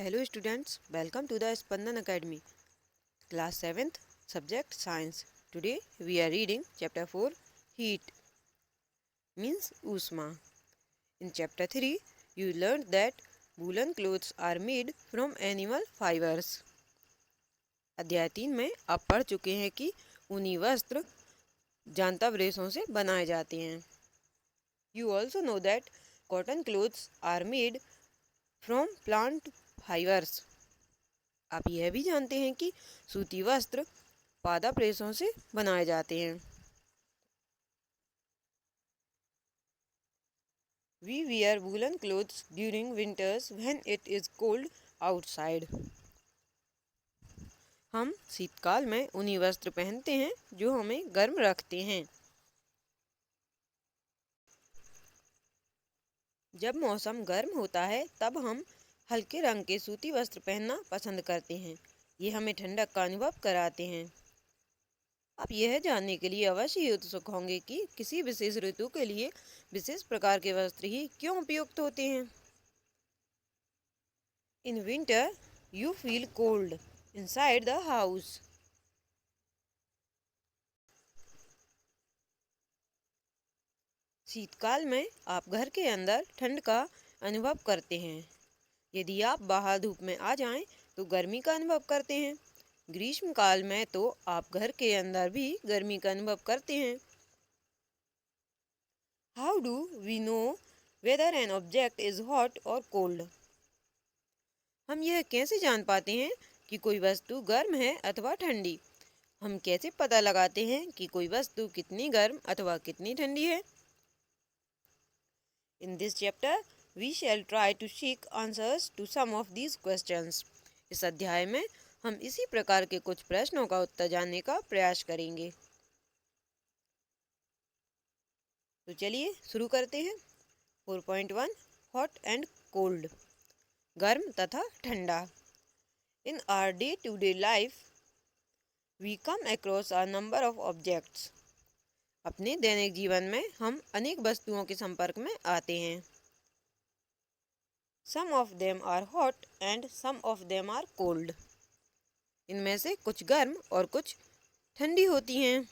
Hello students, welcome to the Spandan Academy. Class 7th, subject Science. Today we are reading chapter 4, Heat means Usma. In chapter 3, you learned that woolen clothes are made from animal fibers. अध्याय 3 में आप पढ़ चुके हैं कि ऊनी वस्त्र जांतव रेशों से बनाए जाते हैं. You also know that cotton clothes are made from plant fibers. आप यह भी जानते हैं कि सूती वस्त्र पादप रेशों से बनाए जाते हैं. We wear woolen clothes during winters when it is cold outside. हम शीतकाल में ऊनी वस्त्र पहनते हैं जो हमें गर्म रखते हैं. जब मौसम गर्म होता है तब हम हल्के रंग के सूती वस्त्र पहनना पसंद करते हैं. ये हमें ठंडक का अनुभव कराते हैं. आप यह जानने के लिए अवश्य ही उत्सुक होंगे कि किसी विशेष ऋतु के लिए विशेष प्रकार के वस्त्र ही क्यों उपयुक्त होते हैं. In winter you feel cold inside the house. शीतकाल में आप घर के अंदर ठंड का अनुभव करते हैं. यदि आप बाहर धूप में आ जाएं तो गर्मी का अनुभव करते हैं. ग्रीष्मकाल में तो आप घर के अंदर भी गर्मी का अनुभव करते हैं. How do we know whether an object is hot और कोल्ड. हम यह कैसे जान पाते हैं कि कोई वस्तु गर्म है अथवा ठंडी. हम कैसे पता लगाते हैं कि कोई वस्तु कितनी गर्म अथवा कितनी ठंडी है. In this chapter, we shall try to seek answers to some of these questions. इस अध्याय में हम इसी प्रकार के कुछ प्रश्नों का उत्तर जानने का प्रयास करेंगे. तो चलिए शुरू करते हैं. 4.1 हॉट एंड कोल्ड. गर्म तथा ठंडा. In our day-to-day life, we come across a number of objects. अपने दैनिक जीवन में हम अनेक वस्तुओं के संपर्क में आते हैं. Some of them are hot and some of them are cold. इनमें से कुछ गर्म और कुछ ठंडी होती हैं.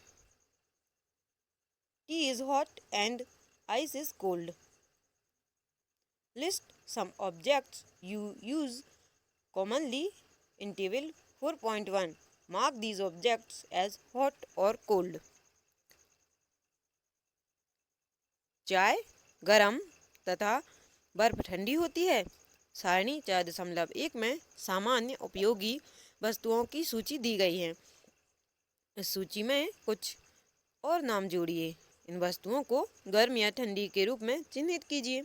Tea is hot and ice is cold. List some objects you use commonly in table 4.1. Mark these objects as hot or cold. चाय गरम तथा बर्फ ठंडी होती है. सारणी 4.1 में सामान्य उपयोगी वस्तुओं की सूची दी गई है. इस सूची में कुछ और नाम जोड़िए. इन वस्तुओं को गर्म या ठंडी के रूप में चिन्हित कीजिए.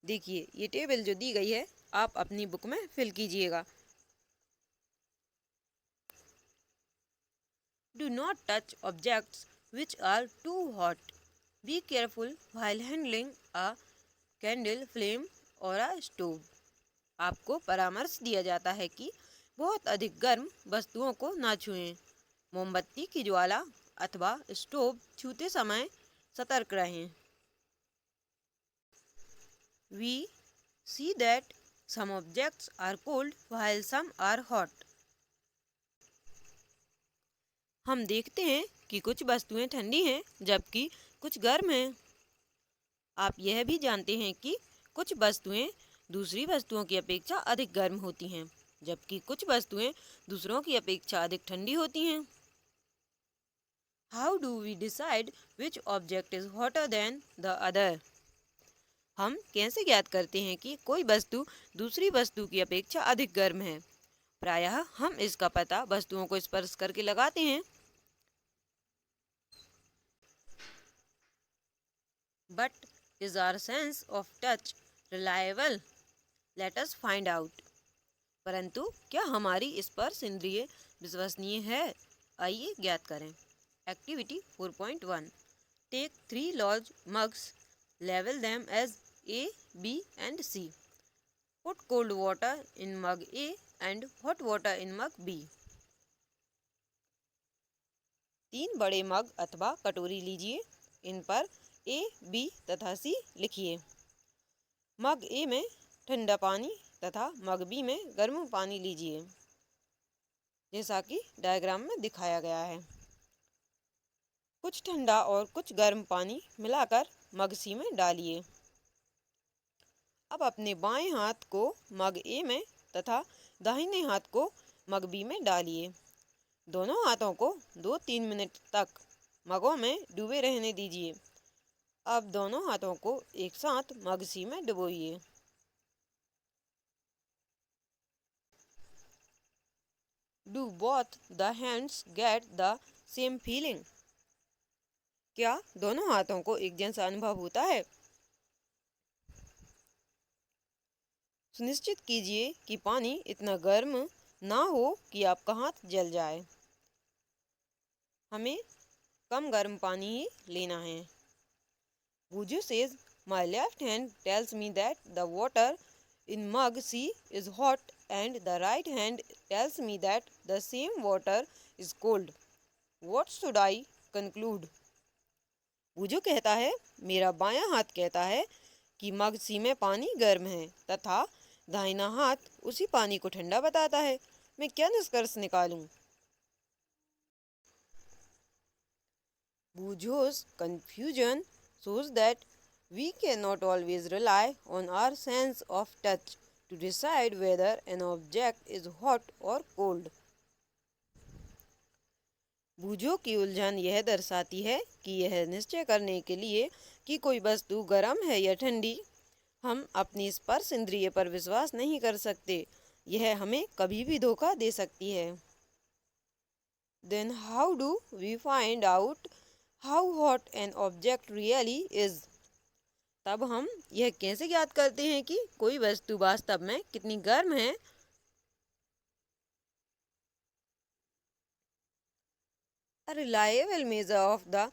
देखिए ये टेबल जो दी गई है आप अपनी बुक में फिल कीजिएगा. Do not touch objects which are too hot. Be careful while handling a candle flame or a stove. आपको परामर्श दिया जाता है कि बहुत अधिक गर्म वस्तुओं को ना छुएं. मोमबत्ती की ज्वाला अथवा स्टोव छूते समय सतर्क रहें. We see that some objects are cold while some are hot. हम देखते हैं कि कुछ वस्तुएं ठंडी हैं जबकि कुछ गर्म हैं. आप यह भी जानते हैं कि कुछ वस्तुएं दूसरी वस्तुओं की अपेक्षा अधिक गर्म होती हैं जबकि कुछ वस्तुएं दूसरों की अपेक्षा अधिक ठंडी होती हैं. How do we decide which object is hotter than the other? हम कैसे ज्ञात करते हैं कि कोई वस्तु दूसरी वस्तु की अपेक्षा अधिक गर्म है. प्रायः हम इसका पता वस्तुओं को स्पर्श करके लगाते हैं. But is our sense of touch reliable? Let us find out. परंतु क्या हमारी स्पर्श इंद्रिय विश्वसनीय है? आइए ज्ञात करें. Activity 4.1. Take 3 large mugs. Label them as A, B and C. Put cold water in mug A and hot water in mug B. 3 बड़े मग अथवा कटोरी लीजिए. इन पर A, B तथा C लिखिए. मग A में ठंडा पानी तथा मग बी में गर्म पानी लीजिए, जैसा कि डायग्राम में दिखाया गया है। कुछ ठंडा और कुछ गर्म पानी मिलाकर मग सी में डालिए। अब अपने बाएं हाथ को मग ए में तथा दाहिने हाथ को मग बी में डालिए। दोनों हाथों को 2-3 मिनट तक मगों में डूबे रहने दीजिए। अब दोनों हाथों को एक साथ मग सी में डुबोइए। Do both the hands get the same feeling? क्या दोनों हाथों को एक जैसा अनुभव होता है? सुनिश्चित कीजिए कि पानी इतना गर्म ना हो कि आपका हाथ जल जाए। हमें कम गर्म पानी ही लेना है। Buju says, my left hand tells me that the water in mug C is hot and the right hand tells me that the same water is cold. What should I conclude? बुजू कहता है, मेरा बायां हाथ कहता है कि मग सी में पानी गर्म है तथा दाहिना हाथ उसी पानी को ठंडा बताता है। मैं क्या निष्कर्ष निकालूं? Buju's confusion shows that we cannot always rely on our sense of touch to decide whether an object is hot or cold. बुजो की उलझन यह दर्शाती है कि यह निश्चय करने के लिए कि कोई वस्तु गर्म है या ठंडी, हम अपनी स्पर्श इंद्रिय पर विश्वास नहीं कर सकते। यह हमें कभी भी धोखा दे सकती है। Then how do we find out how hot an object really is? तब हम यह कैसे ज्ञात करते हैं कि कोई वस्तु वास्तव में कितनी गर्म है? A reliable measure of the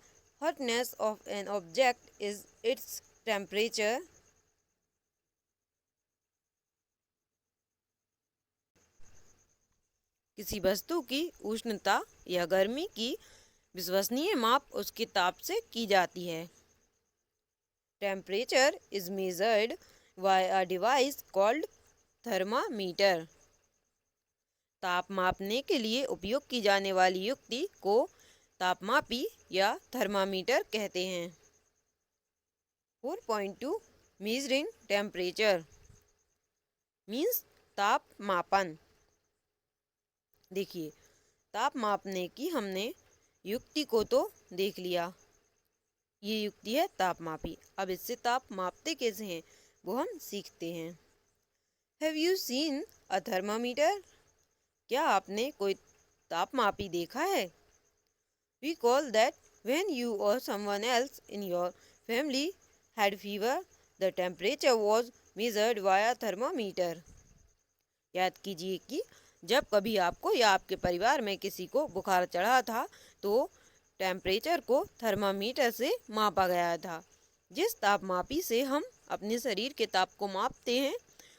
hotness of an object is its temperature. किसी वस्तु की उष्णता या गर्मी की विश्वसनीय माप उसके ताप से की जाती है। Temperature is measured by a device called thermometer. ताप मापने के लिए उपयोग की जाने वाली युक्ति को तापमापी या थर्मामीटर कहते हैं। 4.2 Measuring temperature मीन्स ताप मापन। देखिए, ताप मापने की हमने युक्ति को तो देख लिया, ये युक्ति है ताप मापी। अब इससे ताप मापते कैसे हैं वो हम सीखते हैं। Have you seen a thermometer? क्या आपने कोई ताप मापी देखा है? We call that when you or someone else in your family had fever, the temperature was measured via thermometer. याद कीजिए कि जब कभी आपको या आपके परिवार में किसी को बुखार चढ़ा था तो टेम्परेचर को थर्मामीटर से मापा गया था। जिस तापमापी से हम अपने शरीर के ताप को मापते हैं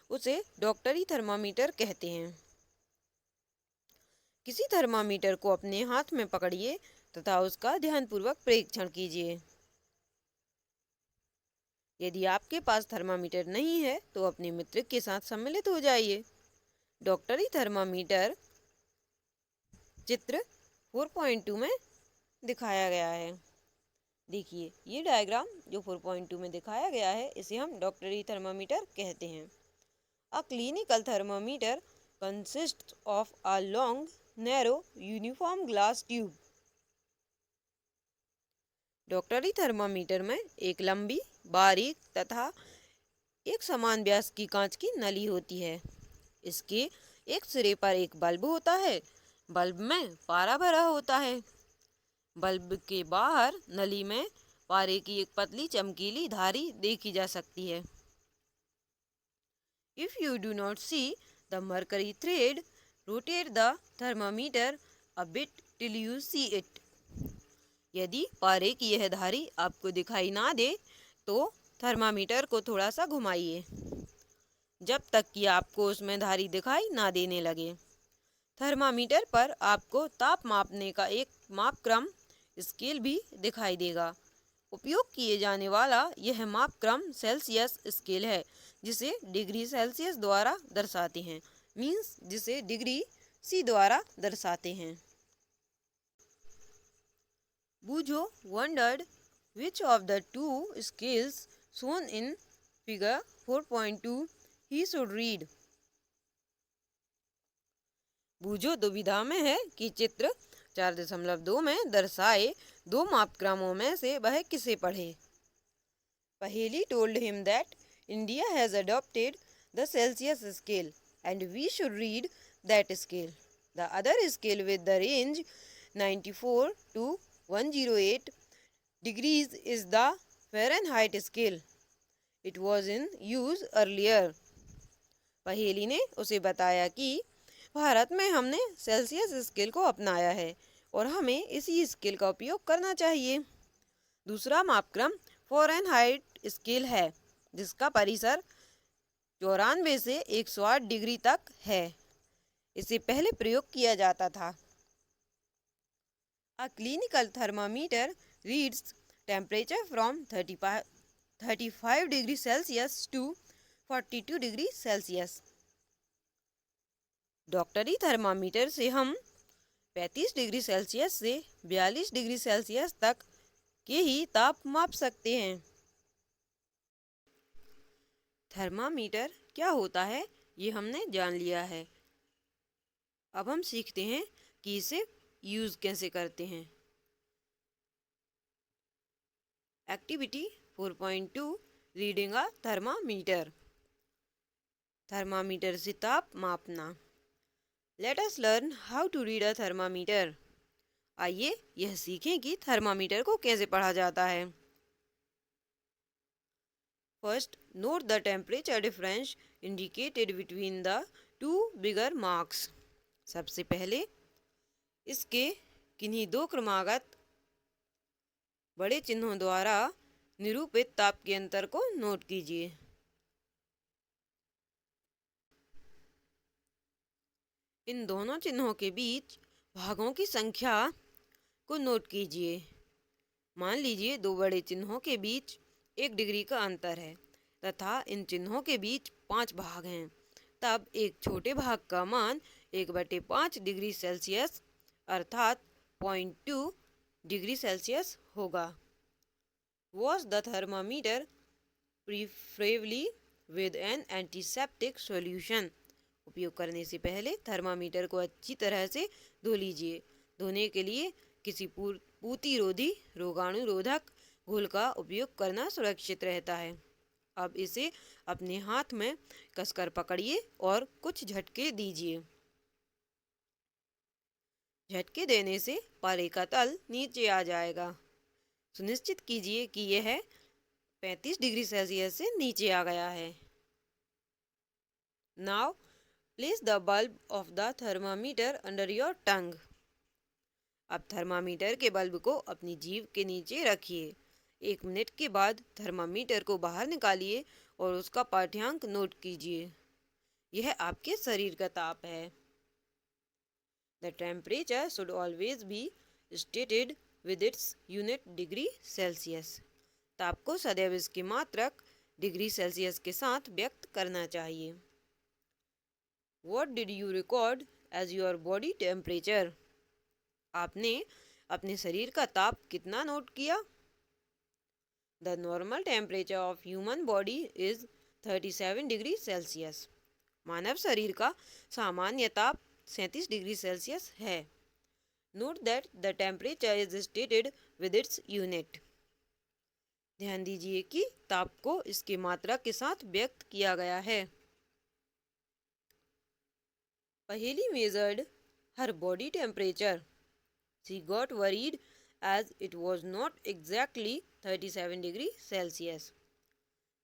उसे डॉक्टरी थर्मामीटर कहते हैं। किसी थर्मामीटर को अपने हाथ में पकड़िए तथा उसका ध्यानपूर्वक परीक्षण कीजिए। यदि आपके पास थर्मामीटर नहीं है तो अपने मित्र के साथ सम्मिलित हो जाइए। डॉक्टरी थर्मामीटर चित्र 4.2 में दिखाया गया है। देखिए, ये डायग्राम जो 4.2 में दिखाया गया है इसे हम डॉक्टरी थर्मामीटर कहते हैं। A clinical thermometer consists of a long, narrow, uniform glass tube. डॉक्टरी थर्मामीटर में एक लंबी, बारीक तथा एक समान व्यास की कांच की नली होती है। इसके एक सिरे पर एक बल्ब होता है। बल्ब में पारा भरा होता है। बल्ब के बाहर नली में पारे की एक पतली चमकीली धारी देखी जा सकती है। If you do not see the mercury thread, rotate the thermometer a bit till you see it. यदि पारे की यह धारी आपको दिखाई ना दे तो थर्मामीटर को थोड़ा सा घुमाइए जब तक कि आपको उसमें धारी दिखाई ना देने लगे। थर्मामीटर पर आपको ताप मापने का एक मापक्रम स्केल भी दिखाई देगा। उपयोग किए जाने वाला यह मापक्रम सेल्सियस स्केल है जिसे डिग्री सेल्सियस द्वारा दर्शाते हैं, मीन्स जिसे डिग्री सी द्वारा दर्शाते हैं। बूझो wondered which of the two scales shown in figure 4.2 he should read. बूझो दुविधा में है कि चित्र 4.2 में दर्शाए दो मापक्रमों में से वह किसे पढ़े। पहेली told him that India has adopted the Celsius scale and we should read that scale. The other scale with the range 94 to 108 degrees is the Fahrenheit scale. It was in use earlier. पहेली ने उसे बताया कि भारत में हमने Celsius scale को अपनाया है और हमें इसी स्केल का उपयोग करना चाहिए। दूसरा मापक्रम फ़ारेनहाइट स्केल है जिसका परिसर 94 से 108 डिग्री तक है। इसे पहले प्रयोग किया जाता था। A clinical thermometer reads temperature from 35 degree Celsius to 42 degree Celsius. डॉक्टरी थर्मामीटर से हम 35 डिग्री सेल्सियस से 42 डिग्री सेल्सियस तक के ही ताप माप सकते हैं। थर्मामीटर क्या होता है ये हमने जान लिया है। अब हम सीखते हैं कि इसे यूज़ कैसे करते हैं। Activity 4.2 reading a thermometer. Thermometer से ताप मापना। Let us learn how to read a thermometer. आइए यह सीखें कि थर्मामीटर को कैसे पढ़ा जाता है। First note the temperature difference indicated between the two bigger marks. सबसे पहले इसके किन्हीं दो क्रमागत बड़े चिन्हों द्वारा निरूपित ताप के अंतर को नोट कीजिए। इन दोनों चिन्हों के बीच भागों की संख्या को नोट कीजिए। मान लीजिए दो बड़े चिन्हों के बीच 1 डिग्री का अंतर है तथा इन चिन्हों के बीच 5 भाग हैं। तब एक छोटे भाग का मान 1/5 डिग्री सेल्सियस अर्थात 0.2 डिग्री सेल्सियस होगा। Wash the thermometer preferably with N antiseptic solution. उपयोग करने से पहले थर्मामीटर को अच्छी तरह से धो लीजिए। धोने के लिए किसी पूतिरोधी रोगाणुरोधक घोल का उपयोग करना सुरक्षित रहता है। अब इसे अपने हाथ में कसकर पकड़िए और कुछ झटके दीजिए। झटके देने से पारे का तल नीचे आ जाएगा। सुनिश्चित कीजिए कि यह 35 डिग्री सेल्सियस से नीचे आ गया है। Now place the bulb of the thermometer under your tongue. अब थर्मामीटर के बल्ब को अपनी जीभ के नीचे रखिए। 1 मिनट के बाद थर्मामीटर को बाहर निकालिए और उसका पाठ्यांक नोट कीजिए। यह आपके शरीर का ताप है। The temperature should always be stated with its unit degree Celsius. ताप को सदैव इसके मात्रक डिग्री सेल्सियस के साथ व्यक्त करना चाहिए। What did you record as your body temperature? आपने अपने शरीर का ताप कितना नोट किया? The normal temperature of human body is 37 degree Celsius. मानव शरीर का सामान्य ताप 37 डिग्री सेल्सियस है। Note that the temperature is stated with its unit. ध्यान दीजिए कि ताप को इसके मात्रक के साथ व्यक्त किया गया है। Paheli measured her body temperature. She got worried as it was not exactly 37 degree Celsius.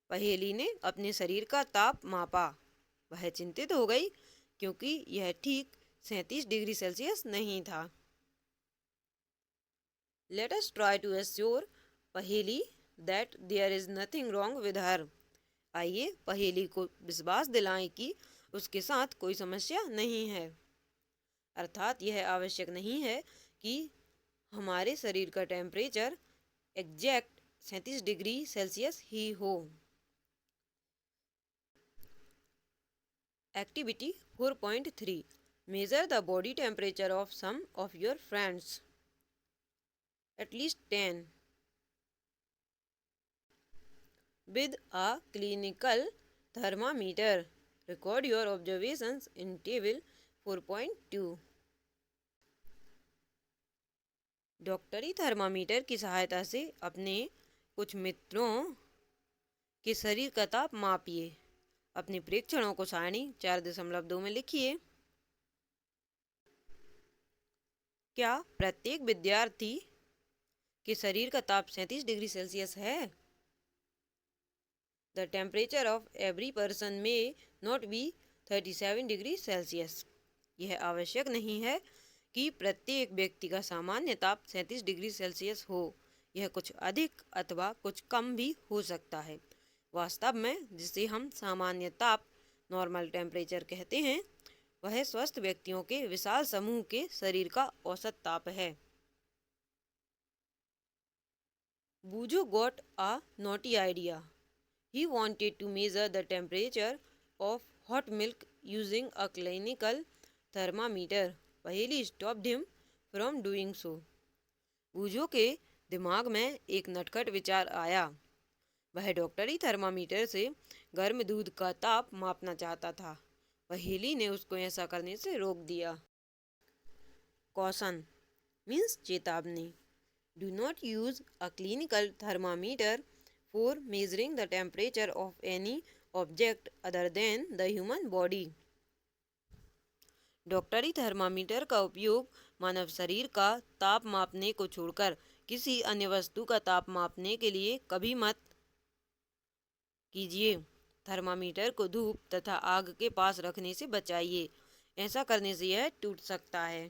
पहेली ने अपने शरीर का ताप मापा। वह चिंतित हो गई क्योंकि यह ठीक 37 डिग्री सेल्सियस नहीं था। Let us try to assure पहेली that there is nothing wrong with her. आइए पहेली को विश्वास दिलाएं कि उसके साथ कोई समस्या नहीं है। अर्थात यह आवश्यक नहीं है कि हमारे शरीर का टेम्परेचर एग्जैक्ट 37 डिग्री सेल्सियस ही हो। Activity 4.3. Measure the body temperature of some of your friends. At least 10. With a clinical thermometer. Record your observations in table 4.2. डॉक्टरी थर्मामीटर की सहायता से अपने कुछ मित्रों के शरीर का ताप मापिए। अपने प्रेक्षणों को सारणी 4.2 में लिखिए। क्या प्रत्येक विद्यार्थी के शरीर का ताप 37 डिग्री सेल्सियस है? The temperature of every person में नॉट बी 37 डिग्री सेल्सियस। यह आवश्यक नहीं है कि प्रत्येक व्यक्ति का सामान्य ताप 37 डिग्री सेल्सियस हो। यह कुछ अधिक अथवा कुछ कम भी हो सकता है। वास्तव में जिसे हम सामान्य ताप नॉर्मल टेम्परेचर कहते हैं, वह स्वस्थ व्यक्तियों के विशाल समूह के शरीर का औसत ताप है। Boojho got a naughty idea. He wanted to measure the temperature of hot milk using a clinical thermometer. Paheli stopped him from doing so. बूजो के दिमाग में एक नटखट विचार आया। वह डॉक्टरी थर्मामीटर से गर्म दूध का ताप मापना चाहता था। पहेली ने उसको ऐसा करने से रोक दिया। कॉशन मीन्स चेतावनी। Do not use a clinical thermometer for measuring the temperature of any object other than the human body. डॉक्टरी थर्मामीटर का उपयोग मानव शरीर का ताप मापने को छोड़कर किसी अन्य वस्तु का ताप मापने के लिए कभी मत कीजिए। थर्मामीटर को धूप तथा आग के पास रखने से बचाइए। ऐसा करने से यह टूट सकता है।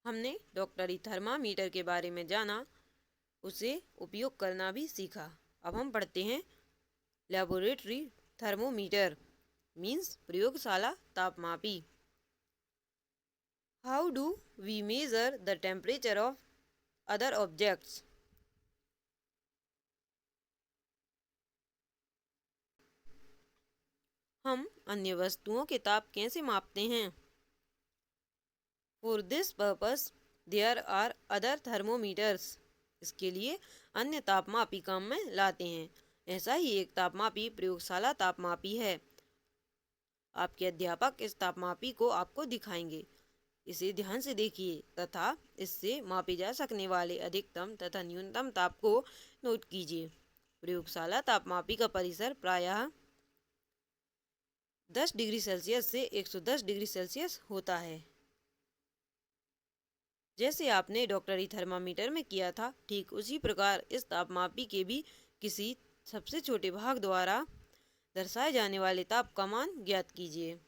हमने डॉक्टरी थर्मामीटर के बारे में जाना, उसे उपयोग करना भी सीखा। अब हम पढ़ते हैं लेबोरेटरी थर्मोमीटर मीन्स प्रयोगशाला तापमापी। How do we measure the temperature of other objects? हम अन्य वस्तुओं के ताप कैसे मापते हैं? For this purpose there are other thermometers. इसके लिए अन्य तापमापी काम में लाते हैं। ऐसा ही एक तापमापी प्रयोगशाला तापमापी है। आपके अध्यापक इस तापमापी को आपको दिखाएंगे। इसे ध्यान से देखिए तथा इससे मापे जा सकने वाले अधिकतम तथा न्यूनतम ताप को नोट कीजिए। प्रयोगशाला तापमापी का परिसर प्रायः 10 डिग्री सेल्सियस से 110 डिग्री सेल्सियस होता है। जैसे आपने डॉक्टरी थर्मामीटर में किया था, ठीक उसी प्रकार इस तापमापी के भी किसी सबसे छोटे भाग द्वारा दर्शाए जाने वाले ताप का मान ज्ञात कीजिए।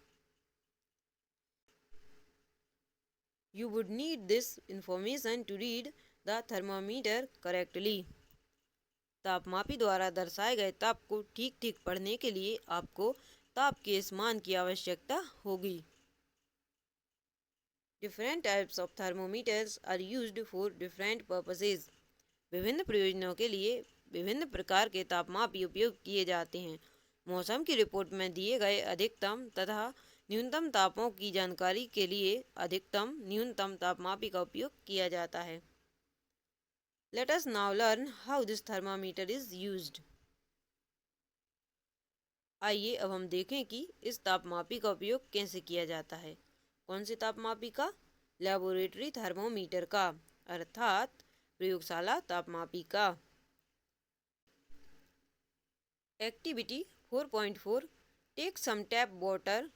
You would need this information to read the thermometer correctly. तापमापी द्वारा दर्शाए गए ताप को ठीक ठीक पढ़ने के लिए आपको ताप के इस मान की आवश्यकता होगी। Different types of thermometers are used for different purposes. विभिन्न प्रयोजनों के लिए विभिन्न प्रकार के तापमापी उपयोग किए जाते हैं। मौसम की रिपोर्ट में दिए गए अधिकतम तथा न्यूनतम तापों की जानकारी के लिए अधिकतम न्यूनतम तापमापी का उपयोग किया जाता है। Let us now learn how this thermometer is used. आइए अब हम देखें कि इस तापमापी का उपयोग कैसे किया जाता है। कौन से तापमापी का? लेबोरेटरी थर्मोमीटर का, अर्थात प्रयोगशाला तापमापी का। Activity 4.4. Take some tap water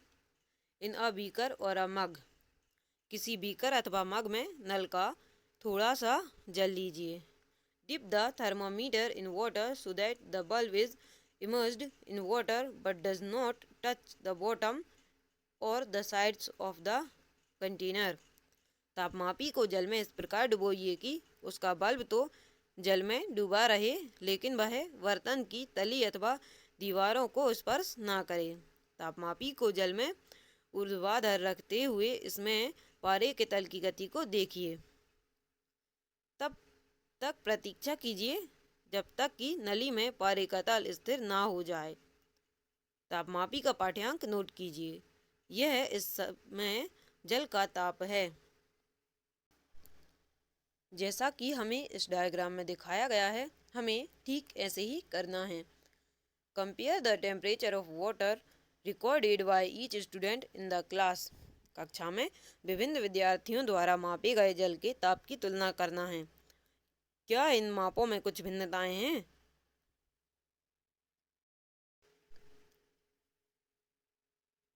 in a beaker और अ मग। किसी बीकर अथवा मग में नल का थोड़ा सा जल लीजिए। Dip the thermometer in water so that the bulb is immersed in water but does not touch the bottom और the sides of the container. तापमापी को जल में इस प्रकार डुबोइए कि उसका बल्ब तो जल में डूबा रहे, लेकिन वह बर्तन की तली अथवा दीवारों को स्पर्श ना करे। तापमापी को जल में ऊर्ध्वाधर रखते हुए इसमें पारे के तल की गति को देखिए। तब तक प्रतीक्षा कीजिए जब तक कि नली में पारे का तल स्थिर ना हो जाए। तापमापी का पाठ्यांक नोट कीजिए। यह इस समय जल का ताप है। जैसा कि हमें इस डायग्राम में दिखाया गया है, हमें ठीक ऐसे ही करना है। Compare the temperature of water recorded by each student in the class. कक्षा में विभिन्न विद्यार्थियों द्वारा मापे गए जल के ताप की तुलना करना है। क्या इन मापों में कुछ भिन्नताएं हैं?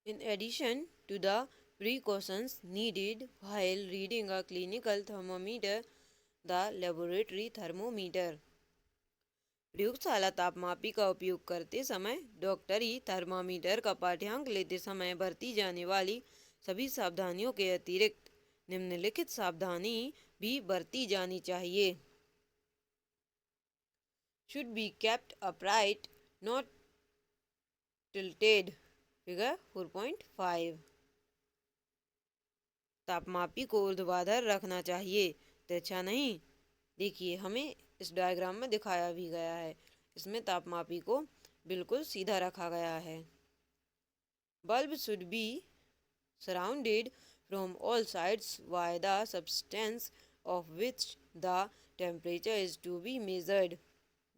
In addition to the precautions needed while reading a clinical thermometer, the laboratory thermometer प्रयोगशाला तापमापी का उपयोग करते समय डॉक्टरी थर्मामीटर का पाठ्यांक लेते समय बरती जाने वाली सभी सावधानियों के अतिरिक्त निम्नलिखित सावधानी भी बरती जानी चाहिए। Should be kept upright, not tilted. Figure 4.5। तापमापी को ऊर्ध्वाधर रखना चाहिए, तिरछा नहीं। देखिए, हमें इस डायग्राम में दिखाया भी गया है, इसमें तापमापी को बिल्कुल सीधा रखा गया है। Bulb should be surrounded from all sides by the substance of which the temperature is to be measured.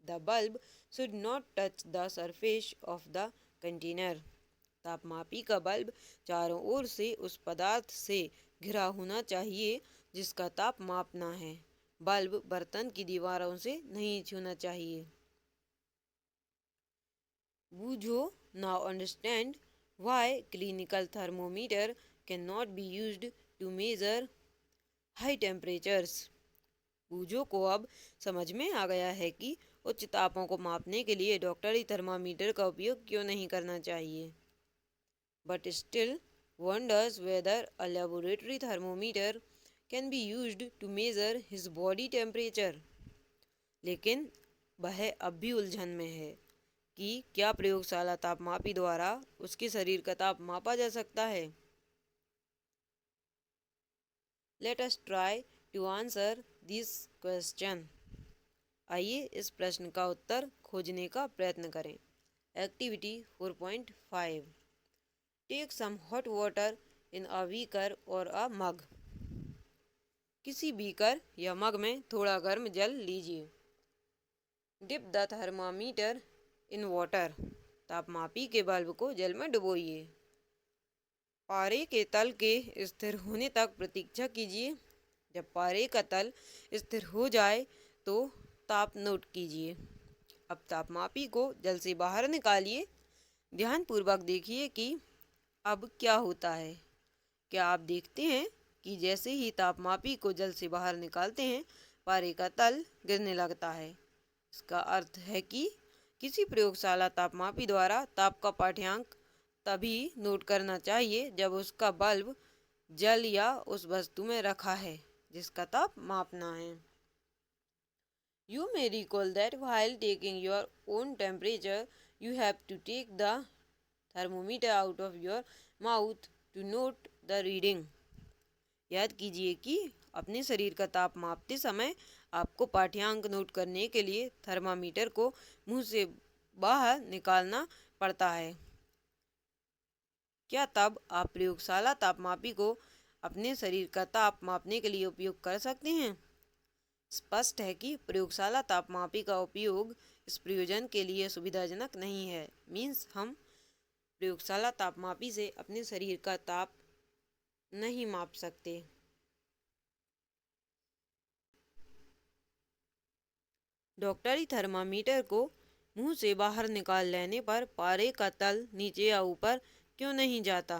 The bulb should not touch the surface of the container. तापमापी का बल्ब चारों ओर से उस पदार्थ से घिरा होना चाहिए जिसका ताप मापना है। बल्ब बर्तन की दीवारों से नहीं छूना चाहिए। Boojho now understand why clinical thermometer can not be used to measure high temperatures. Boojho को अब समझ में आ गया है कि उच्च तापों को मापने के लिए डॉक्टरी थर्मामीटर का उपयोग क्यों नहीं करना चाहिए। But still wonders whether a laboratory thermometer can be used to measure his body temperature. लेकिन वह अब भी उलझन में है कि क्या प्रयोगशाला तापमापी द्वारा उसके शरीर का ताप मापा जा सकता है। Let us try to answer this question. आइए इस प्रश्न का उत्तर खोजने का प्रयत्न करें। Activity 4.5 Take some hot water in a beaker or a mug. किसी बीकर या मग में थोड़ा गर्म जल लीजिए। Dip the thermometer in water. तापमापी के बल्ब को जल में डुबोइए। पारे के तल के स्थिर होने तक प्रतीक्षा कीजिए। जब पारे का तल स्थिर हो जाए तो ताप नोट कीजिए। अब तापमापी को जल से बाहर निकालिए। ध्यानपूर्वक देखिए कि अब क्या होता है। क्या आप देखते हैं कि जैसे ही तापमापी को जल से बाहर निकालते हैं, पारे का तल गिरने लगता है। इसका अर्थ है कि किसी प्रयोगशाला तापमापी द्वारा ताप का पाठ्यांक तभी नोट करना चाहिए जब उसका बल्ब जल या उस वस्तु में रखा है जिसका ताप मापना है। You may recall that while taking your own temperature, you have to take the thermometer out of your mouth to note the reading. याद कीजिए कि अपने शरीर का ताप मापते समय आपको पाठ्यांक नोट करने के लिए थर्मामीटर को मुंह से बाहर निकालना पड़ता है। क्या तब आप प्रयोगशाला तापमापी को अपने शरीर का ताप मापने के लिए उपयोग कर सकते हैं? स्पष्ट है कि प्रयोगशाला तापमापी का उपयोग इस प्रयोजन के लिए सुविधाजनक नहीं है। मीन्स हम प्रयोगशाला तापमापी से अपने शरीर का ताप नहीं माप सकते। डॉक्टरी थर्मामीटर को मुंह से बाहर निकाल लेने पर पारे का तल नीचे या ऊपर क्यों नहीं जाता?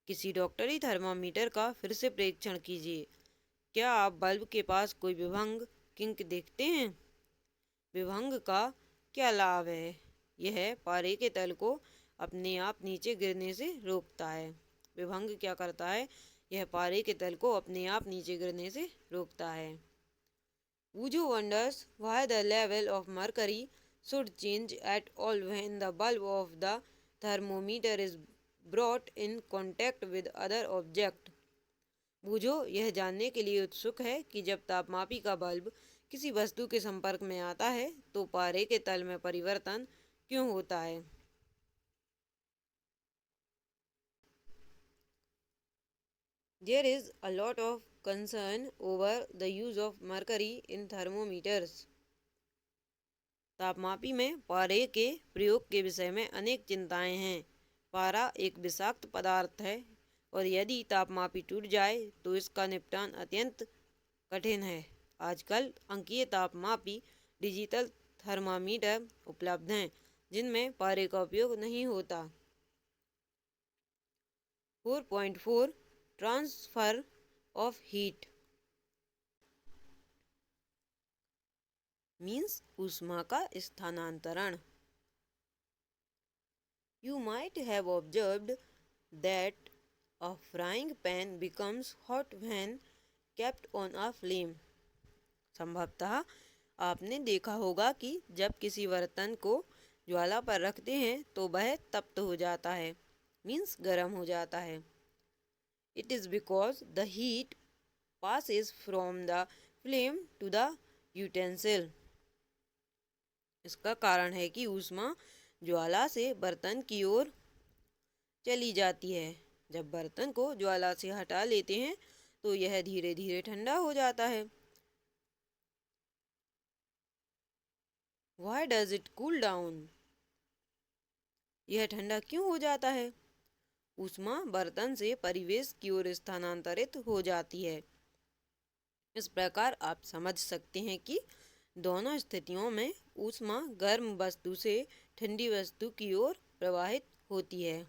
किसी डॉक्टरी थर्मामीटर का फिर से परीक्षण कीजिए। क्या आप बल्ब के पास कोई विभंग किंक देखते हैं? विभंग का क्या लाभ है? यह पारे के तल को अपने आप नीचे गिरने से रोकता है। विभंग क्या करता है? यह पारे के तल को अपने आप नीचे गिरने से रोकता है। Wuju wonders why the level of mercury should change at all when the bulb of the thermometer is brought in contact with other object. बूझो यह जानने के लिए उत्सुक है कि जब तापमापी का बल्ब किसी वस्तु के संपर्क में आता है तो पारे के तल में परिवर्तन क्यों होता है। There is a lot of concern over the use of mercury in thermometers. तापमापी में पारे के प्रयोग के विषय में अनेक चिंताएं हैं। पारा एक विषाक्त पदार्थ है और यदि तापमापी टूट जाए तो इसका निपटान अत्यंत कठिन है। आजकल अंकीय तापमापी डिजिटल थर्मामीटर उपलब्ध हैं जिनमें पारे का उपयोग नहीं होता। 4.4 ट्रांसफर ऑफ हीट मीन्स ऊष्मा का स्थानांतरण। You might have observed that a frying pan becomes hot when kept on a flame. संभवतः आपने देखा होगा कि जब किसी बर्तन को ज्वाला पर रखते हैं तो वह तप्त हो जाता है, मीन्स गर्म हो जाता है। It is because the heat passes from the flame to the utensil. इसका कारण है कि ऊष्मा ज्वाला से बर्तन की ओर चली जाती है। जब बर्तन को ज्वाला से हटा लेते हैं तो यह धीरे धीरे ठंडा हो जाता है। Why does it cool down? यह ठंडा क्यों हो जाता है? ऊष्मा बर्तन से परिवेश की ओर स्थानांतरित हो जाती है। इस प्रकार आप समझ सकते हैं कि दोनों स्थितियों में ऊष्मा गर्म वस्तु से ठंडी वस्तु की ओर प्रवाहित होती है।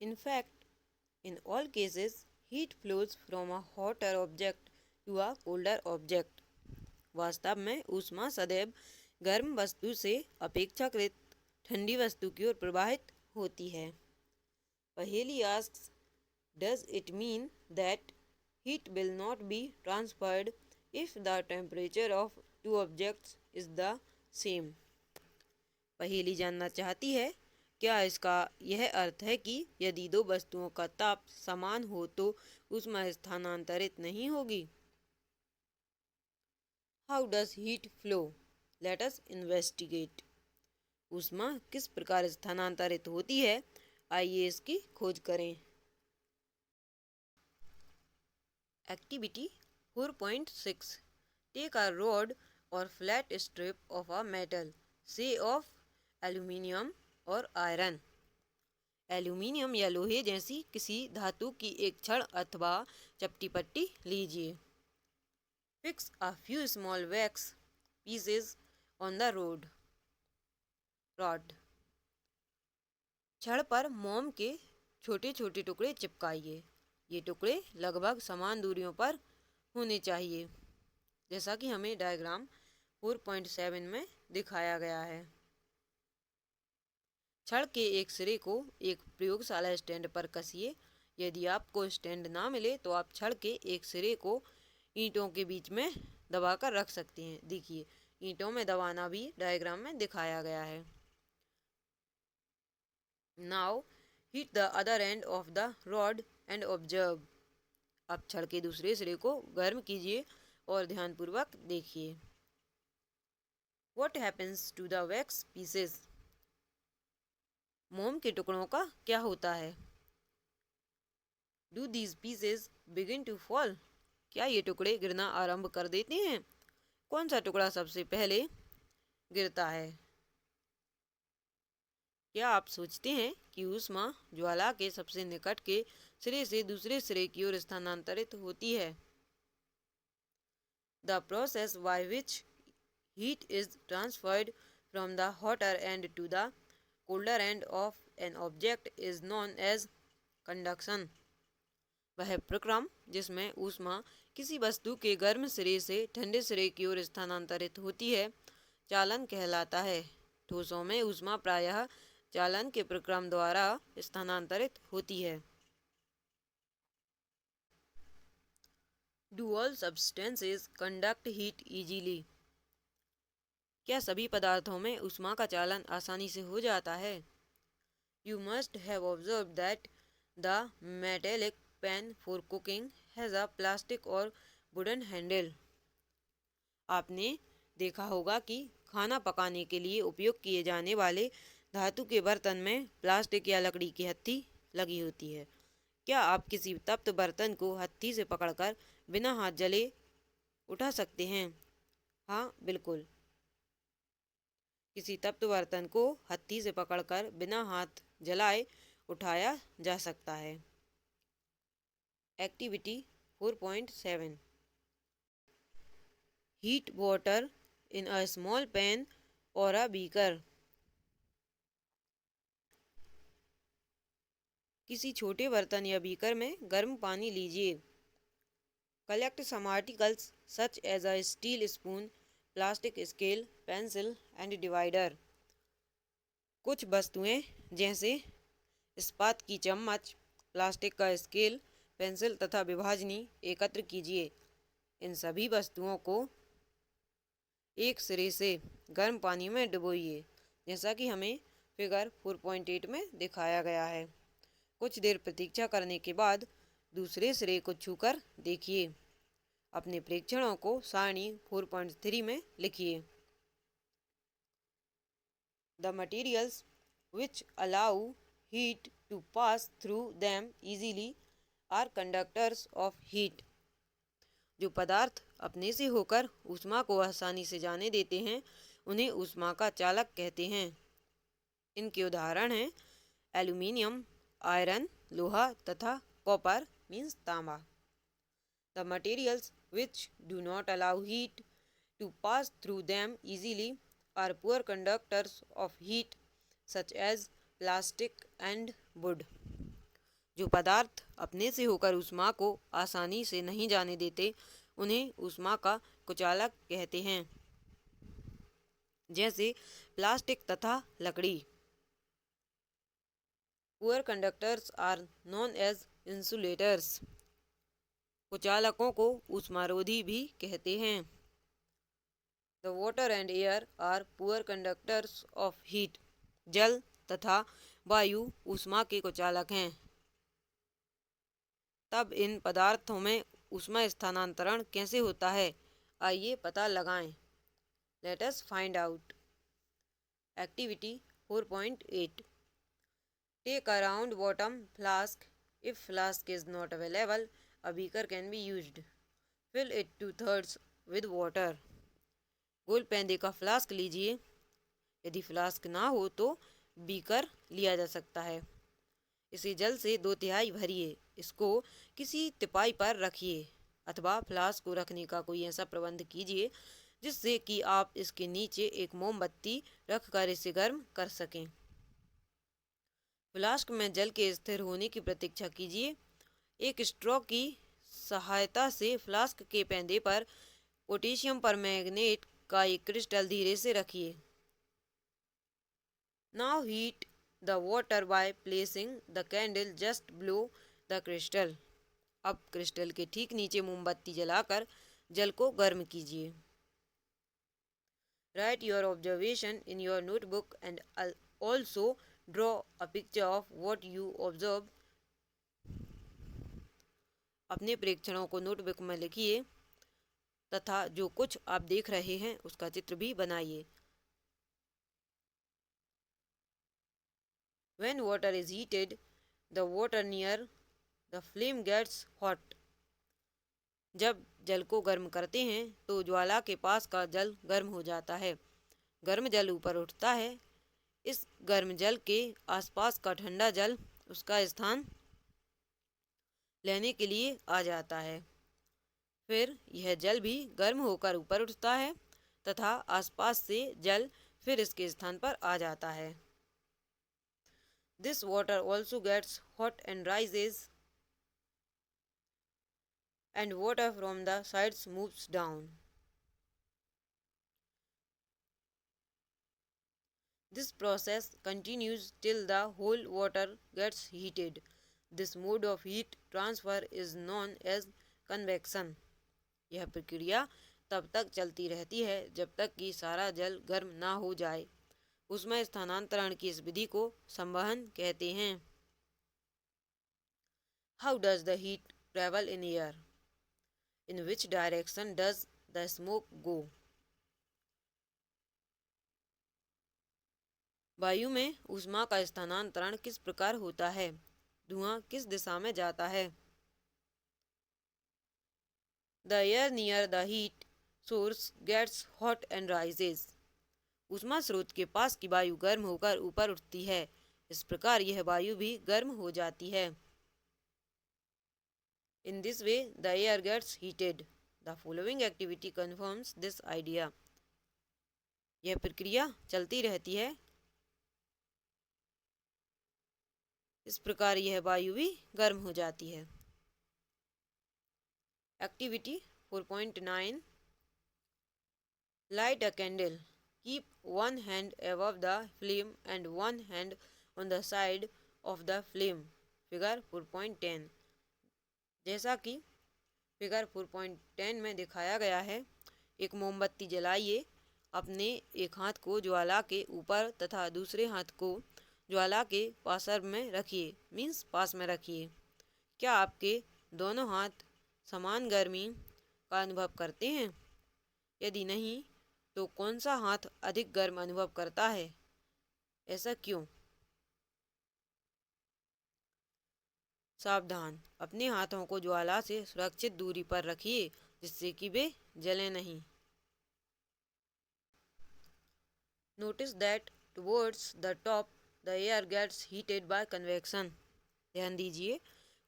In fact, in all cases, heat flows from a hotter object to a colder object. वास्तव में ऊष्मा सदैव गर्म वस्तु से अपेक्षाकृत ठंडी वस्तु की ओर प्रवाहित होती है। पहेली asks, does it mean that heat will not be transferred if the temperature of two objects is the same? पहेली जानना चाहती है, क्या इसका यह अर्थ है कि यदि दो वस्तुओं का ताप समान हो तो ऊष्मा स्थानांतरित नहीं होगी? How does heat flow? Let us investigate. ऊष्मा किस प्रकार स्थानांतरित होती है, आइए इसकी खोज करें। Activity 4.6. Take a rod or flat strip of a metal, say of aluminium और आयरन। एल्यूमिनियम या लोहे जैसी किसी धातु की एक छड़ अथवा चपटी पट्टी लीजिए। Fix a few small wax pieces on the rod. छड़ पर मोम के छोटे छोटे टुकड़े चिपकाइए। ये टुकड़े लगभग समान दूरियों पर होने चाहिए, जैसा कि हमें डायग्राम 4.7 में दिखाया गया है। छड़ के एक सिरे को एक प्रयोगशाला स्टैंड पर कसिए। यदि आपको स्टैंड ना मिले तो आप छड़ के एक सिरे को ईंटों के बीच में दबाकर रख सकते हैं। देखिए, ईंटों में दबाना भी डायग्राम में दिखाया गया है। Now hit the other and of the rod and observe. अब छड़ के दूसरे सिरे को गर्म कीजिए और ध्यानपूर्वक देखिए। What happens to the wax pieces? मोम के टुकड़ों का क्या होता है? Do these pieces begin to fall? क्या ये टुकड़े गिरना आरंभ कर देते हैं? कौन सा टुकड़ा सबसे पहले गिरता है? क्या आप सोचते हैं कि ऊष्मा ज्वाला के सबसे निकट के सिरे से दूसरे सिरे की ओर स्थानांतरित होती है? The process by which heat is transferred from the hotter end to the colder end of an object is known as conduction. वह प्रक्रम जिसमें ऊष्मा किसी वस्तु के गर्म सिरे से ठंडे सिरे की ओर स्थानांतरित होती है, चालन कहलाता है। ठोसों में ऊष्मा प्रायः चालन के प्रक्रम द्वारा स्थानांतरित होती है। Do all substances conduct heat easily? क्या सभी पदार्थों में ऊष्मा का चालन आसानी से हो जाता है? You must have observed that the metallic pan for cooking has a plastic or wooden handle. आपने देखा होगा कि खाना पकाने के लिए उपयोग किए जाने वाले धातु के बर्तन में प्लास्टिक या लकड़ी की हत्थी लगी होती है। क्या आप किसी तप्त बर्तन को हत्थी से पकड़कर बिना हाथ जले उठा सकते हैं? हाँ, बिल्कुल। किसी तप्त बर्तन को हत्थी से पकड़कर बिना हाथ जलाए उठाया जा सकता है। Activity 4.7 heat water in a small pan और अ बीकर। किसी छोटे बर्तन या बीकर में गर्म पानी लीजिए। Collect some articles such as a steel spoon, plastic scale, pencil and divider. कुछ वस्तुएं जैसे इस्पात की चम्मच, प्लास्टिक का स्केल, पेंसिल तथा विभाजनी एकत्र कीजिए। इन सभी वस्तुओं को एक सिरे से गर्म पानी में डुबोइए, जैसा कि हमें फिगर 4.8 में दिखाया गया है। कुछ देर प्रतीक्षा करने के बाद दूसरे सिरे को छूकर देखिए। अपने प्रेक्षणों को सारणी 4.3 में लिखिए। The materials which allow heat to pass through them easily are conductors of heat. जो पदार्थ अपने से होकर ऊष्मा को आसानी से जाने देते हैं उन्हें ऊष्मा का चालक कहते हैं। इनके उदाहरण हैं एल्यूमिनियम, आयरन लोहा तथा कॉपर मीन्स तांबा। The materials which do not allow heat to pass through them easily are poor conductors of heat such as plastic and wood. जो पदार्थ अपने से होकर ऊष्मा को आसानी से नहीं जाने देते उन्हें ऊष्मा का कुचालक कहते हैं, जैसे प्लास्टिक तथा लकड़ी। Poor conductors are known as insulators. कुचालकों को ऊष्मारोधी भी कहते हैं। The water and air are poor conductors of heat. जल तथा वायु ऊष्मा के कुचालक हैं। तब इन पदार्थों में ऊष्मा स्थानांतरण कैसे होता है, आइए पता लगाएं। Let us find out. Activity 4.8 Take a round bottom flask. If flask is not available, a beaker can be used. Fill it 2/3 with water. गोल पैंदे का फ्लास्क लीजिए। यदि फ्लास्क ना हो तो बीकर लिया जा सकता है। इसे जल से 2/3 भरिए। इसको किसी तिपाई पर रखिए अथवा फ्लास्क को रखने का कोई ऐसा प्रबंध कीजिए जिससे कि आप इसके नीचे एक मोमबत्ती रखकर इसे गर्म कर सकें। फ्लास्क में जल के स्थिर होने की प्रतीक्षा कीजिए। एक स्ट्रॉ की सहायता से फ्लास्क के पैंदे पर पोटेशियम परमैंगनेट का एक क्रिस्टल धीरे से रखिए। Now heat the water by placing the candle just below the crystal. अब क्रिस्टल के ठीक नीचे मोमबत्ती जलाकर जल को गर्म कीजिए। Write your observation in your notebook and also draw a picture of what you observe. अपने प्रेक्षणों को नोटबुक में लिखिए तथा जो कुछ आप देख रहे हैं उसका चित्र भी बनाइए। When water is heated, the water near the flame gets hot. जब जल को गर्म करते हैं तो ज्वाला के पास का जल गर्म हो जाता है। गर्म जल ऊपर उठता है। इस गर्म जल के आसपास का ठंडा जल उसका स्थान लेने के लिए आ जाता है। फिर यह जल भी गर्म होकर ऊपर उठता है तथा आसपास से जल फिर इसके स्थान पर आ जाता है। This water also gets hot and rises, and water from the sides moves down. This process continues till the whole water gets heated. This mode of heat transfer is known as convection. यह प्रक्रिया तब तक चलती रहती है जब तक कि सारा जल गर्म ना हो जाए। उसमें स्थानांतरण की इस विधि को संवहन कहते हैं। How does the heat travel in air? In which direction does the smoke go? वायु में ऊष्मा का स्थानांतरण किस प्रकार होता है? धुआं किस दिशा में जाता है? The air near the heat source gets hot and rises. ऊष्मा स्रोत के पास की वायु गर्म होकर ऊपर उठती है। इस प्रकार यह वायु भी गर्म हो जाती है। In this way, the air gets heated. The following activity confirms this idea. यह प्रक्रिया चलती रहती है। इस प्रकार यह वायु भी गर्म हो जाती है। Activity 4.9 Light a candle. Keep one hand above the flame and one hand on the side of the flame. Figure 4.10 जैसा कि फिगर 4.10 में दिखाया गया है, एक मोमबत्ती जलाइए। अपने एक हाथ को ज्वाला के ऊपर तथा दूसरे हाथ को ज्वाला के पार्श्व में रखिए, मीन्स पास में रखिए। क्या आपके दोनों हाथ समान गर्मी का अनुभव करते हैं? यदि नहीं, तो कौन सा हाथ अधिक गर्म अनुभव करता है? ऐसा क्यों? सावधान, अपने हाथों को ज्वाला से सुरक्षित दूरी पर रखिए, जिससे कि वे जलें नहीं। Notice that towards the top the air gets heated by convection. ध्यान दीजिए,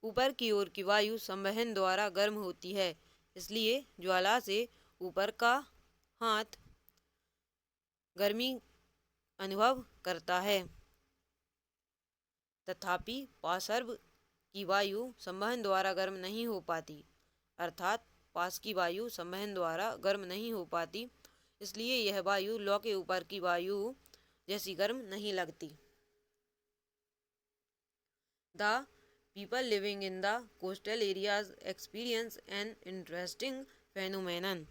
ऊपर की ओर की वायु संवहन द्वारा गर्म होती है, इसलिए ज्वाला से ऊपर का हाथ गर्मी अनुभव करता है। तथापि पार्श्व की वायु संवहन द्वारा गर्म नहीं हो पाती, अर्थात पास की वायु संवहन द्वारा गर्म नहीं हो पाती, इसलिए यह वायु लौ के ऊपर की वायु जैसी गर्म नहीं लगती। The people living in the coastal areas experience an interesting phenomenon.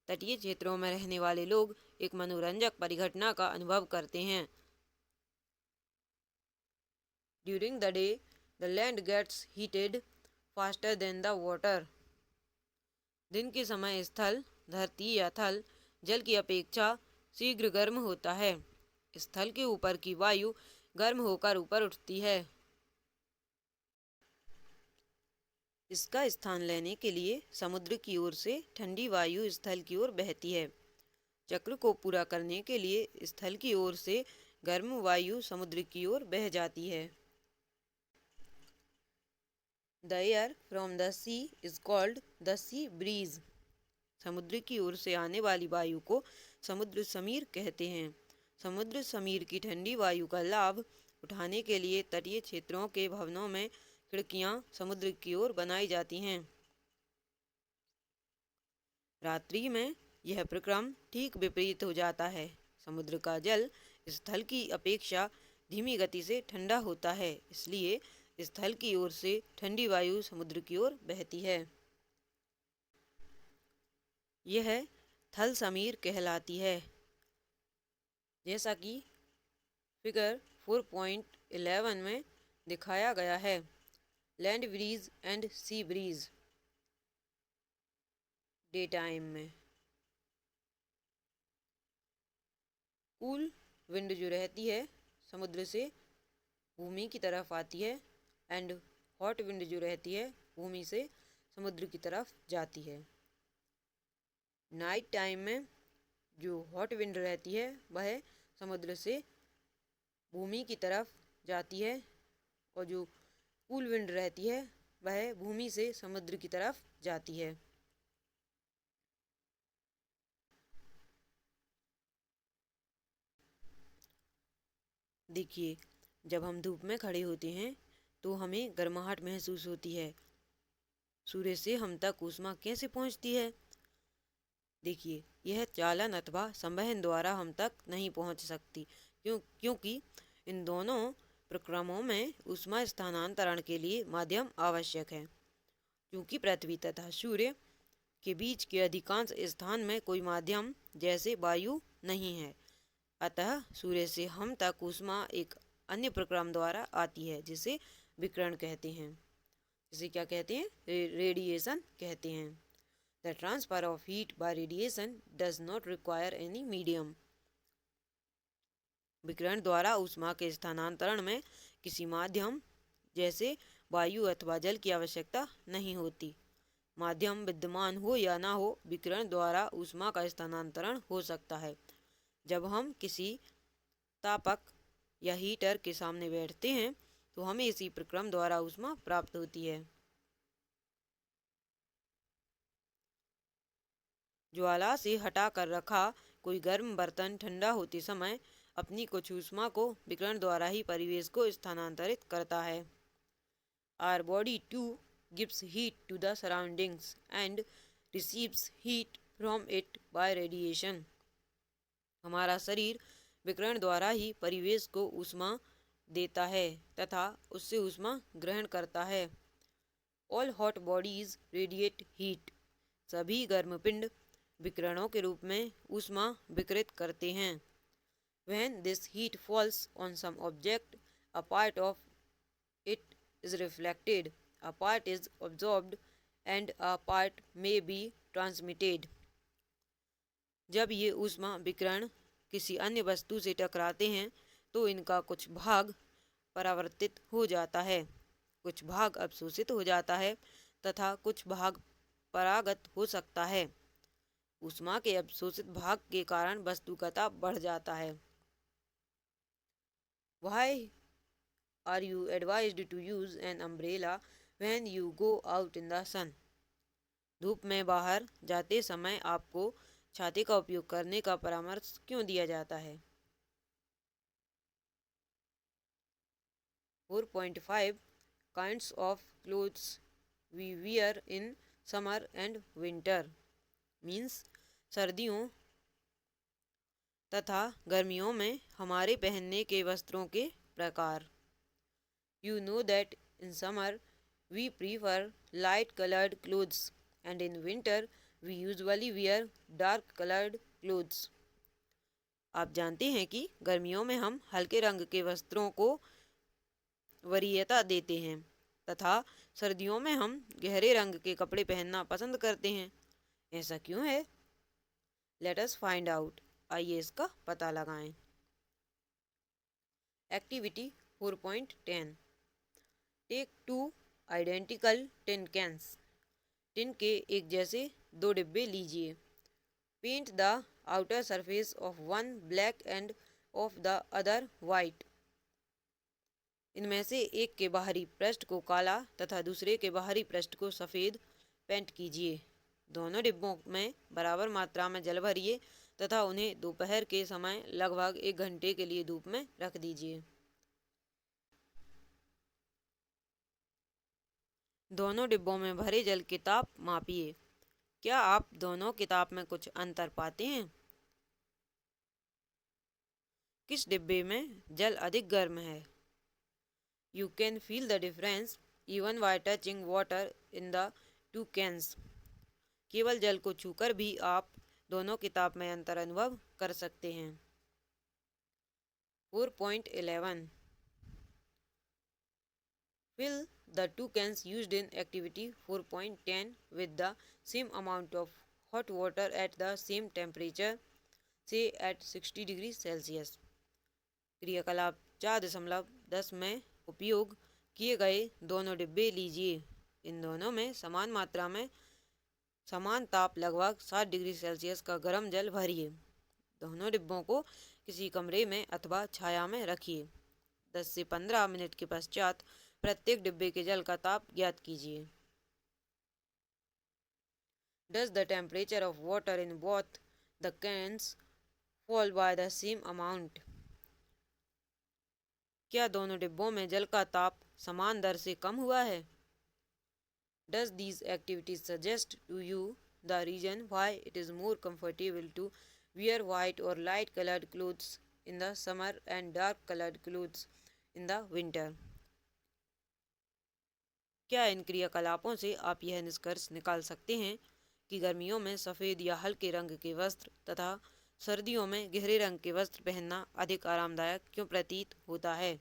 तटीय क्षेत्रों में रहने वाले लोग एक मनोरंजक परिघटना का अनुभव करते हैं। During the day, the land gets heated faster than the water. दिन के समय स्थल, धरती या थल जल की अपेक्षा शीघ्र गर्म होता है। स्थल के ऊपर की वायु गर्म होकर ऊपर उठती है। इसका स्थान लेने के लिए समुद्र की ओर से ठंडी वायु स्थल की ओर बहती है। चक्र को पूरा करने के लिए स्थल की ओर से गर्म वायु समुद्र की ओर बह जाती है। The air from the sea is called the sea breeze. समुद्र की ओर से आने वाली वायु को समुद्र समीर कहते हैं। समुद्र समीर की ठंडी वायु का लाभ उठाने के लिए तटीय क्षेत्रों के भवनों में खिड़कियां समुद्र की ओर बनाई जाती हैं। रात्रि में यह प्रक्रम ठीक विपरीत हो जाता है। समुद्र का जल स्थल की अपेक्षा धीमी गति से ठंडा होता है, इसलिए स्थल की ओर से ठंडी वायु समुद्र की ओर बहती है। यह थल समीर कहलाती है, जैसा कि फिगर 4.11 में दिखाया गया है। Land breeze and sea breeze day time में कूल विंड जो रहती है समुद्र से भूमि की तरफ आती है, एंड हॉट विंड जो रहती है भूमि से समुद्र की तरफ जाती है। नाइट टाइम में जो हॉट विंड रहती है वह समुद्र से भूमि की तरफ जाती है, और जो कूल विंड रहती है वह भूमि से समुद्र की तरफ जाती है। देखिए, जब हम धूप में खड़े होते हैं तो हमें गर्माहट महसूस होती है। सूर्य से हम तक ऊष्मा कैसे पहुंचती है? देखिए, यह चालन अथवा संवहन द्वारा हम तक नहीं पहुंच सकती, क्योंकि इन दोनों प्रक्रमों में ऊष्मा स्थानांतरण के लिए माध्यम आवश्यक है। क्योंकि पृथ्वी तथा सूर्य के बीच के अधिकांश स्थान में कोई माध्यम जैसे वायु नहीं है, अतः सूर्य से हम तक ऊष्मा एक अन्य प्रक्रम द्वारा आती है, जिसे विकिरण कहते हैं। जिसे क्या कहते हैं? रेडिएशन कहते हैं। The transfer of heat by radiation does not require any medium. विकिरण द्वारा ऊष्मा के स्थानांतरण में किसी माध्यम जैसे वायु अथवा जल की आवश्यकता नहीं होती। माध्यम विद्यमान हो या ना हो, विकिरण द्वारा ऊष्मा का स्थानांतरण हो सकता है। जब हम किसी तापक या हीटर के सामने बैठते हैं तो हमें इसी प्रक्रम द्वारा ऊष्मा प्राप्त होती है। ज्वाला से हटा कर रखा कोई गर्म बर्तन ठंडा होते समय अपनी कुछ ऊष्मा को विकिरण द्वारा ही परिवेश को स्थानांतरित करता है। Our body too gives heat to the surroundings and receives heat from it by radiation. हमारा शरीर विकिरण द्वारा ही परिवेश को ऊष्मा देता है तथा उससे ऊष्मा ग्रहण करता है। All hot bodies radiate heat. सभी गर्म पिंड विकिरणों के रूप में ऊष्मा विकिरित करते हैं। When this heat falls on some object, a part of it is reflected, a part is absorbed, and a part may be transmitted. जब ये ऊष्मा विकिरण किसी अन्य वस्तु से टकराते हैं तो इनका कुछ भाग परावर्तित हो जाता है, कुछ भाग अवशोषित हो जाता है तथा कुछ भाग परागत हो सकता है। ऊष्मा के अवशोषित भाग के कारण वस्तु का ताप बढ़ जाता है। Why are you advised to use an umbrella when you go out in the sun? धूप में बाहर जाते समय आपको छाते का उपयोग करने का परामर्श क्यों दिया जाता है? 4.5 Kinds of clothes we wear in summer and winter means सर्दियों तथा गर्मियों में हमारे पहनने के वस्त्रों के प्रकार। You know that in summer we prefer light colored clothes and in winter we usually wear dark colored clothes. आप जानते हैं कि गर्मियों में हम हल्के रंग के वस्त्रों को वरीयता देते हैं तथा सर्दियों में हम गहरे रंग के कपड़े पहनना पसंद करते हैं। ऐसा क्यों है? Let us find out. आइए इसका पता लगाएं। Activity 4.10 take 2 identical tin cans. Tin के एक जैसे 2 डिब्बे लीजिए। Paint the outer surface of one black and of the other white. इनमें से एक के बाहरी पृष्ठ को काला तथा दूसरे के बाहरी पृष्ठ को सफ़ेद पेंट कीजिए। दोनों डिब्बों में बराबर मात्रा में जल भरिए तथा उन्हें दोपहर के समय लगभग 1 घंटे के लिए धूप में रख दीजिए। दोनों डिब्बों में भरे जल के ताप मापिए। क्या आप दोनों के ताप में कुछ अंतर पाते हैं? किस डिब्बे में जल अधिक गर्म है? You can feel the difference even by touching water in the two cans. केवल जल को छूकर भी आप दोनों के ताप में अंतर अनुभव कर सकते हैं। 4.11 Fill the two cans used in activity 4.10 with the same amount of hot water at the same temperature, say at 60 degree Celsius. क्रियाकलाप 4.10 में उपयोग किए गए दोनों डिब्बे लीजिए। इन दोनों में समान मात्रा में समान ताप लगभग 60 डिग्री सेल्सियस का गर्म जल भरिए। दोनों डिब्बों को किसी कमरे में अथवा छाया में रखिए। 10 से 15 मिनट के पश्चात प्रत्येक डिब्बे के जल का ताप ज्ञात कीजिए। Does the temperature of water in both the cans fall by the same amount? क्या दोनों डिब्बों में जल का ताप समान दर से कम हुआ है? Does these activities suggest to you the reason why it is more comfortable to wear white or light colored clothes in the summer and dark colored clothes in the winter? क्या इन क्रियाकलापों से आप यह निष्कर्ष निकाल सकते हैं कि गर्मियों में सफ़ेद या हल्के रंग के वस्त्र तथा सर्दियों में गहरे रंग के वस्त्र पहनना अधिक आरामदायक क्यों प्रतीत होता है?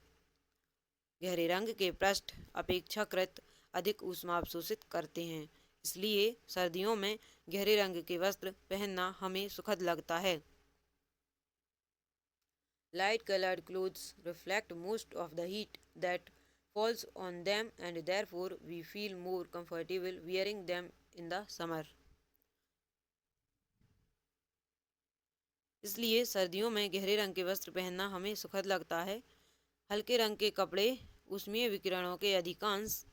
गहरे रंग के पृष्ठ अपेक्षाकृत अधिक ऊष्मा अवशोषित करते हैं, इसलिए सर्दियों में गहरे रंग के वस्त्र पहनना हमें सुखद लगता है। Light colored clothes reflect most of the heat that falls on them, and therefore we feel more comfortable wearing them in the summer. इसलिए सर्दियों में गहरे रंग के वस्त्र पहनना हमें सुखद लगता है। हल्के रंग के कपड़े ऊष्मीय विकिरणों के अधिकांश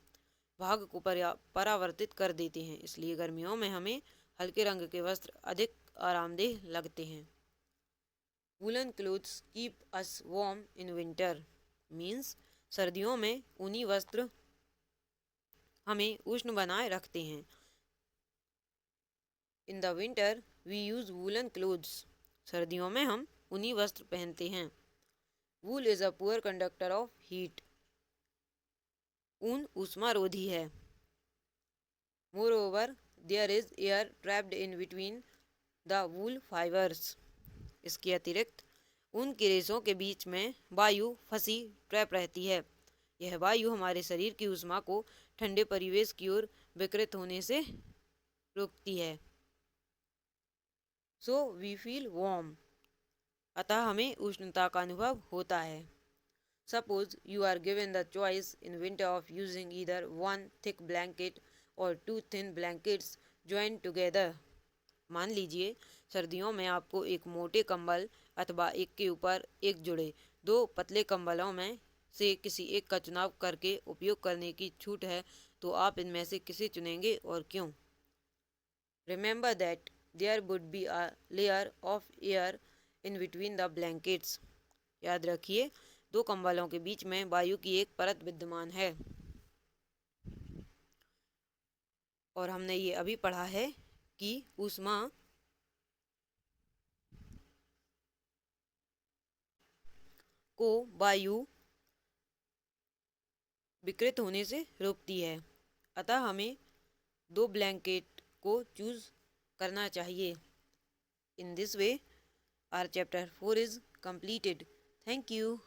भाग को परावर्तित कर देते हैं, इसलिए गर्मियों में हमें हल्के रंग के वस्त्र अधिक आरामदेह लगते हैं। Woollen clothes keep us warm in winter means सर्दियों में ऊनी वस्त्र हमें उष्ण बनाए रखते हैं। In the winter we use woollen clothes सर्दियों में हम ऊनी वस्त्र पहनते हैं। Wool is a poor conductor of heat ऊन ऊष्मारोधी है। Moreover there is air trapped in between the wool fibres इसके अतिरिक्त ऊन के रेशों के बीच में वायु फंसी ट्रैप रहती है। यह वायु हमारे शरीर की ऊष्मा को ठंडे परिवेश की ओर विकृत होने से रोकती है। सो वी फील वार्म अतः हमें उष्णता का अनुभव होता है। Suppose you are given the choice in winter of using either one thick blanket और two thin blankets join together. मान लीजिए सर्दियों में आपको एक मोटे कंबल अथवा एक के ऊपर एक जुड़े दो पतले कंबलों में से किसी एक का चुनाव करके उपयोग करने की छूट है, तो आप इनमें से किसे चुनेंगे और क्यों? Remember that there would be a layer of air in between the blankets. याद रखिए दो कंबलों के बीच में वायु की एक परत विद्यमान है। और हमने ये अभी पढ़ा है कि ऊष्मा को वायु विकृत होने से रोकती है, अतः हमें दो ब्लैंकेट को चूज करना चाहिए। In this way our chapter 4 is completed. Thank you.